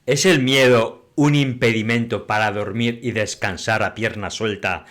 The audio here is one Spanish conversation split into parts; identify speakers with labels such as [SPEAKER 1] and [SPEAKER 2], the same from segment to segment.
[SPEAKER 1] ¿Es el miedo un impedimento para dormir y descansar a pierna suelta?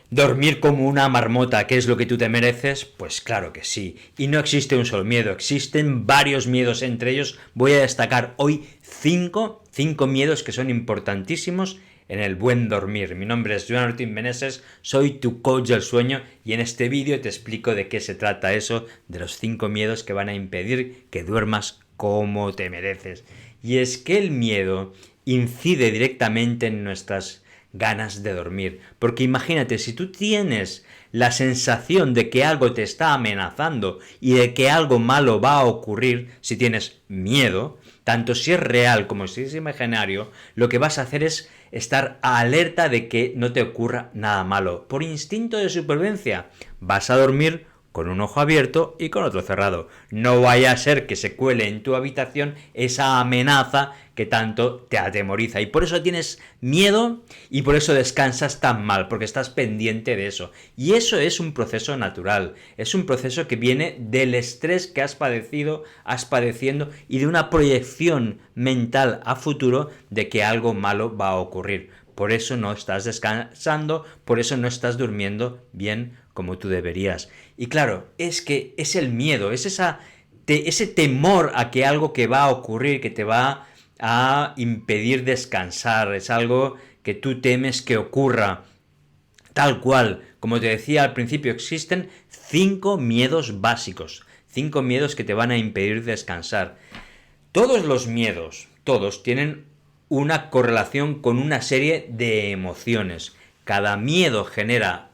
[SPEAKER 1] ¿Dormir como una marmota, que es lo que tú te mereces? Pues claro que sí. Y no existe un solo miedo, existen varios miedos. Entre ellos voy a destacar hoy cinco miedos que son importantísimos en el buen dormir. Mi nombre es Joan Ortín Meneses, soy tu coach del sueño y en este vídeo te explico de qué se trata eso, de los 5 miedos que van a impedir que duermas como te mereces. Y es que el miedo incide directamente en nuestras ganas de dormir. Porque imagínate, si tú tienes la sensación de que algo te está amenazando y de que algo malo va a ocurrir, si tienes miedo, tanto si es real como si es imaginario, lo que vas a hacer es estar alerta de que no te ocurra nada malo. Por instinto de supervivencia, vas a dormir con un ojo abierto y con otro cerrado. No vaya a ser que se cuele en tu habitación esa amenaza que tanto te atemoriza. Y por eso tienes miedo y por eso descansas tan mal, porque estás pendiente de eso. Y eso es un proceso natural. Es un proceso que viene del estrés que has padeciendo y de una proyección mental a futuro de que algo malo va a ocurrir. Por eso no estás descansando, por eso no estás durmiendo bien como tú deberías. Y claro, es que es el miedo, es ese temor a que algo que va a ocurrir, que te va a impedir descansar, es algo que tú temes que ocurra. Tal cual, como te decía al principio, existen 5 miedos básicos, 5 miedos que te van a impedir descansar. Todos los miedos, todos, tienen una correlación con una serie de emociones. Cada miedo genera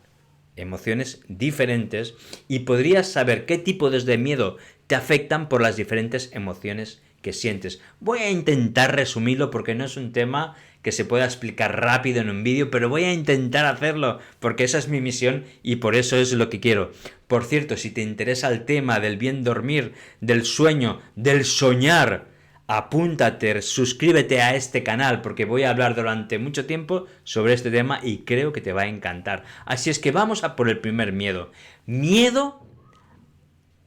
[SPEAKER 1] emociones diferentes y podrías saber qué tipos de miedo te afectan por las diferentes emociones que sientes. Voy a intentar resumirlo porque no es un tema que se pueda explicar rápido en un vídeo, pero voy a intentar hacerlo porque esa es mi misión y por eso es lo que quiero. Por cierto, si te interesa el tema del bien dormir, del sueño, del soñar, apúntate, suscríbete a este canal porque voy a hablar durante mucho tiempo sobre este tema y creo que te va a encantar. Así es que vamos a por el primer miedo. Miedo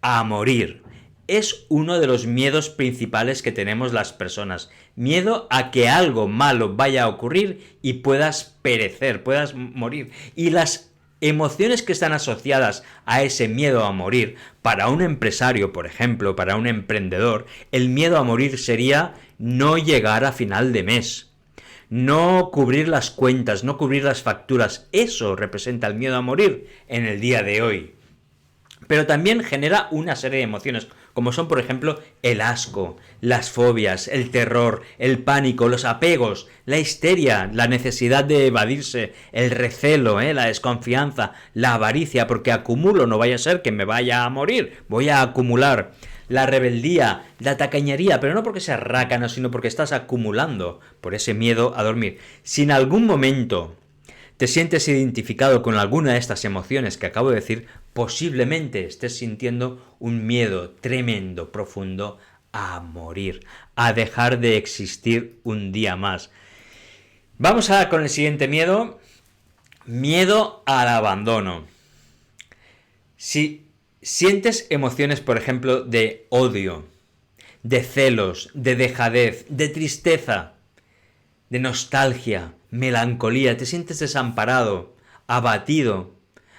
[SPEAKER 1] a morir. Es uno de los miedos principales que tenemos las personas. Miedo a que algo malo vaya a ocurrir y puedas perecer, puedas morir. Y las emociones que están asociadas a ese miedo a morir, para un empresario, por ejemplo, para un emprendedor, el miedo a morir sería no llegar a final de mes, no cubrir las cuentas, no cubrir las facturas. Eso representa el miedo a morir en el día de hoy. Pero también genera una serie de emociones, como son, por ejemplo, el asco, las fobias, el terror, el pánico, los apegos, la histeria, la necesidad de evadirse, el recelo, la desconfianza, la avaricia, porque acumulo, no vaya a ser que me vaya a morir, voy a acumular. La rebeldía, la tacañería, pero no porque seas rácano, sino porque estás acumulando por ese miedo a dormir. Si en algún momento te sientes identificado con alguna de estas emociones que acabo de decir, posiblemente estés sintiendo un miedo tremendo, profundo a morir, a dejar de existir un día más. Vamos a con el siguiente miedo. Miedo al abandono. Si sientes emociones, por ejemplo, de odio, de celos, de dejadez, de tristeza, de nostalgia, melancolía, te sientes desamparado, abatido,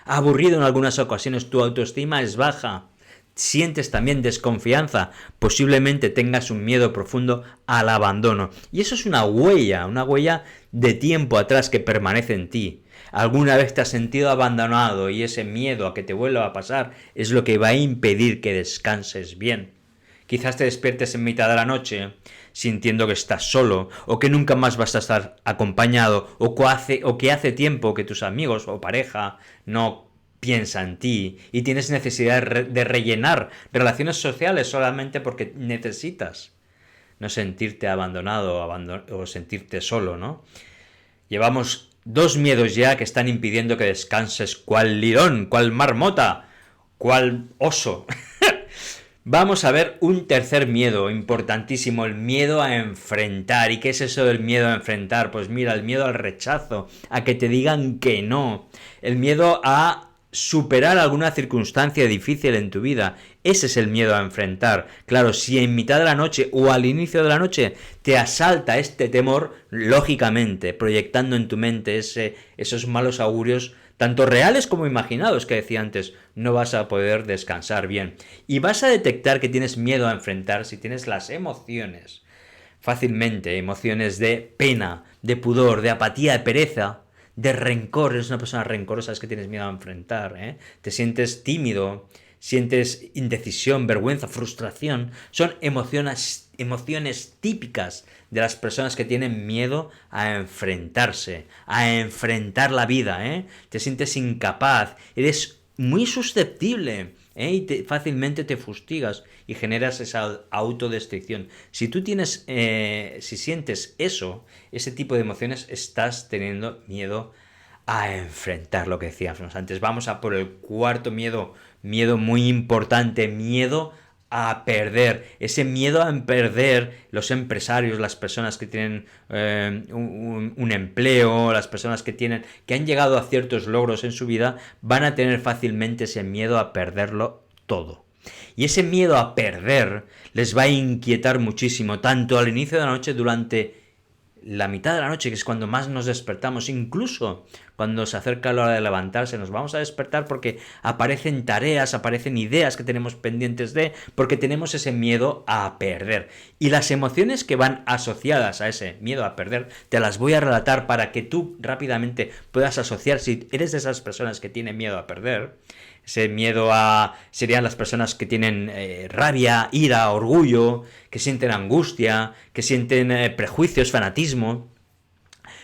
[SPEAKER 1] aburrido en algunas ocasiones, tu autoestima es baja, sientes también desconfianza, posiblemente tengas un miedo profundo al abandono. Y eso es una huella de tiempo atrás que permanece en ti. Alguna vez te has sentido abandonado y ese miedo a que te vuelva a pasar es lo que va a impedir que descanses bien. Quizás te despiertes en mitad de la noche sintiendo que estás solo, o que nunca más vas a estar acompañado, o que hace tiempo que tus amigos o pareja no piensan en ti y tienes necesidad de rellenar relaciones sociales solamente porque necesitas no sentirte abandonado o sentirte solo, ¿no? Llevamos 2 miedos ya que están impidiendo que descanses, cual lirón, cual marmota, cual oso. Vamos a ver un tercer miedo importantísimo, el miedo a enfrentar. ¿Y qué es eso del miedo a enfrentar? Pues mira, el miedo al rechazo, a que te digan que no, el miedo a superar alguna circunstancia difícil en tu vida. Ese es el miedo a enfrentar. Claro, si en mitad de la noche o al inicio de la noche te asalta este temor, lógicamente, proyectando en tu mente esos malos augurios, tanto reales como imaginados, que decía antes, no vas a poder descansar bien. Y vas a detectar que tienes miedo a enfrentar si tienes las emociones. Fácilmente, emociones de pena, de pudor, de apatía, de pereza, de rencor. Eres una persona rencorosa, es que tienes miedo a enfrentar, ¿eh? Te sientes tímido, sientes indecisión, vergüenza, frustración. Son emociones típicas de las personas que tienen miedo a enfrentarse, a enfrentar la vida, ¿eh? Te sientes incapaz, eres muy susceptible, ¿eh? Y fácilmente te fustigas y generas esa autodestrucción. Si tú si sientes ese tipo de emociones, estás teniendo miedo a enfrentar lo que decíamos antes. Vamos a por el cuarto miedo muy importante, miedo a perder. Ese miedo a perder, los empresarios, las personas que tienen un empleo, las personas que han llegado a ciertos logros en su vida, van a tener fácilmente ese miedo a perderlo todo. Y ese miedo a perder les va a inquietar muchísimo, tanto al inicio de la noche, durante la mitad de la noche, que es cuando más nos despertamos, incluso cuando se acerca la hora de levantarse, nos vamos a despertar porque aparecen tareas, aparecen ideas que tenemos pendientes porque tenemos ese miedo a perder. Y las emociones que van asociadas a ese miedo a perder, te las voy a relatar para que tú rápidamente puedas asociar, si eres de esas personas que tienen miedo a perder. Ese miedo serían las personas que tienen rabia, ira, orgullo, que sienten angustia, que sienten prejuicios, fanatismo.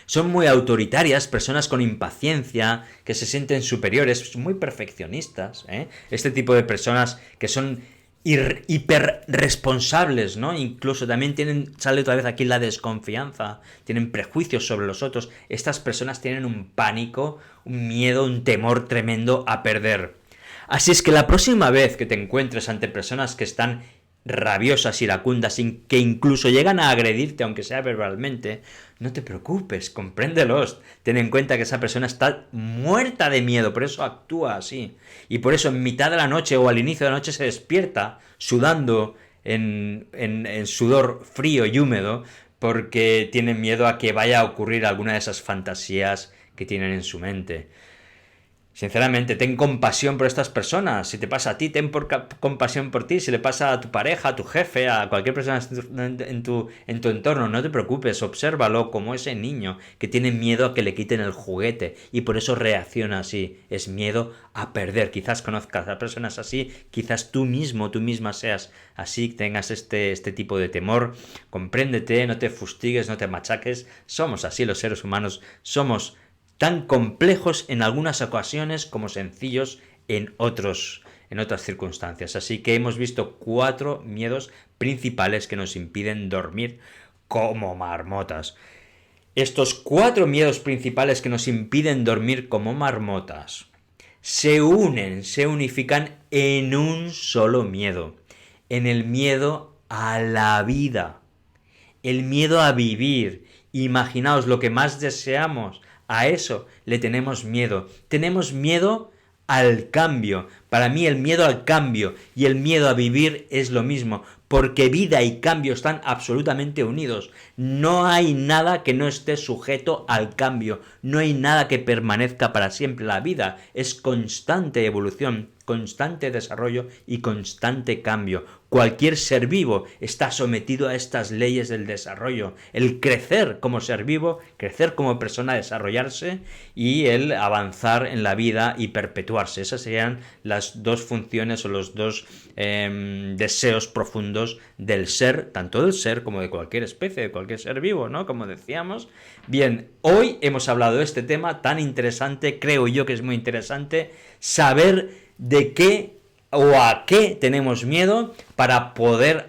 [SPEAKER 1] Son muy autoritarias, personas con impaciencia, que se sienten superiores, muy perfeccionistas, ¿eh? Este tipo de personas que son hiperresponsables, ¿no? Incluso también sale otra vez aquí la desconfianza, tienen prejuicios sobre los otros. Estas personas tienen un pánico, un miedo, un temor tremendo a perder. Así es que la próxima vez que te encuentres ante personas que están rabiosas, iracundas, que incluso llegan a agredirte, aunque sea verbalmente, no te preocupes, compréndelos. Ten en cuenta que esa persona está muerta de miedo, por eso actúa así. Y por eso en mitad de la noche o al inicio de la noche se despierta sudando en sudor frío y húmedo, porque tiene miedo a que vaya a ocurrir alguna de esas fantasías que tienen en su mente. Sinceramente, ten compasión por estas personas. Si te pasa a ti, ten compasión por ti. Si le pasa a tu pareja, a tu jefe, a cualquier persona en tu entorno, no te preocupes, obsérvalo como ese niño que tiene miedo a que le quiten el juguete y por eso reacciona así. Es miedo a perder. Quizás conozcas a personas así, quizás tú misma seas así, tengas este tipo de temor. Compréndete, no te fustigues, no te machaques. Somos así los seres humanos, somos tan complejos en algunas ocasiones como sencillos en otras circunstancias. Así que hemos visto 4 miedos principales que nos impiden dormir como marmotas. Estos 4 miedos principales que nos impiden dormir como marmotas se unifican en un solo miedo, en el miedo a la vida, el miedo a vivir. Imaginaos lo que más deseamos. A eso le tenemos miedo. Tenemos miedo al cambio. Para mí el miedo al cambio y el miedo a vivir es lo mismo, porque vida y cambio están absolutamente unidos. No hay nada que no esté sujeto al cambio. No hay nada que permanezca para siempre. La vida es constante evolución, constante desarrollo y constante cambio. Cualquier ser vivo está sometido a estas leyes del desarrollo. El crecer como ser vivo, crecer como persona, desarrollarse y el avanzar en la vida y perpetuarse. Esas serían las dos funciones o los dos deseos profundos del ser, tanto del ser como de cualquier especie, de cualquier ser vivo, ¿no? Como decíamos. Bien, hoy hemos hablado de este tema tan interesante, creo yo que es muy interesante, saber de qué o a qué tenemos miedo para poder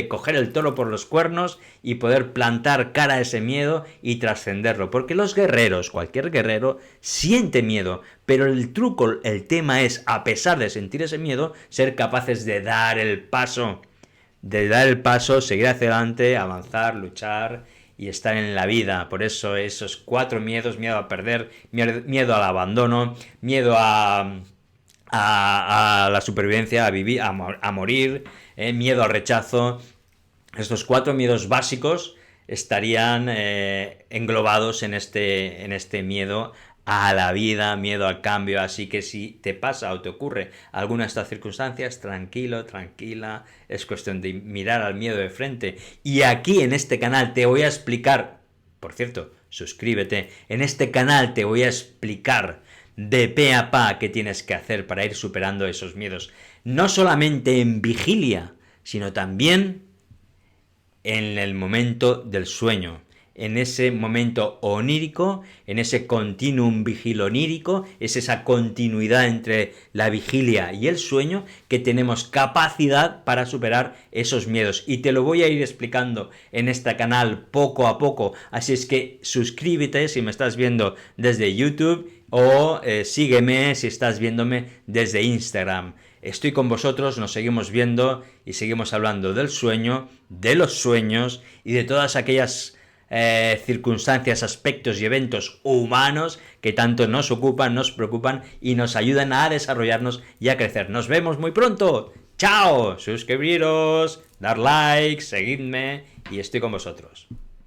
[SPEAKER 1] coger el toro por los cuernos y poder plantar cara a ese miedo y trascenderlo. Porque los guerreros, cualquier guerrero, siente miedo, pero el truco, el tema es, a pesar de sentir ese miedo, ser capaces de dar el paso, seguir hacia adelante, avanzar, luchar y estar en la vida. Por eso esos 4 miedos: miedo a perder, miedo al abandono, miedo a la supervivencia, a vivir, a morir, miedo al rechazo. Estos 4 miedos básicos estarían englobados en este miedo a la vida, miedo al cambio. Así que si te pasa o te ocurre alguna de estas circunstancias, tranquilo, tranquila, es cuestión de mirar al miedo de frente. Y aquí en este canal te voy a explicar, por cierto, suscríbete, en este canal te voy a explicar de pe a pa qué tienes que hacer para ir superando esos miedos, no solamente en vigilia, sino también en el momento del sueño, en ese momento onírico, en ese continuum vigilonírico, es esa continuidad entre la vigilia y el sueño, que tenemos capacidad para superar esos miedos. Y te lo voy a ir explicando en este canal poco a poco, así es que suscríbete si me estás viendo desde YouTube, o sígueme si estás viéndome desde Instagram. Estoy con vosotros, nos seguimos viendo y seguimos hablando del sueño, de los sueños y de todas aquellas circunstancias, aspectos y eventos humanos que tanto nos ocupan, nos preocupan y nos ayudan a desarrollarnos y a crecer. Nos vemos muy pronto. ¡Chao! Suscribiros, dar like, seguidme y estoy con vosotros.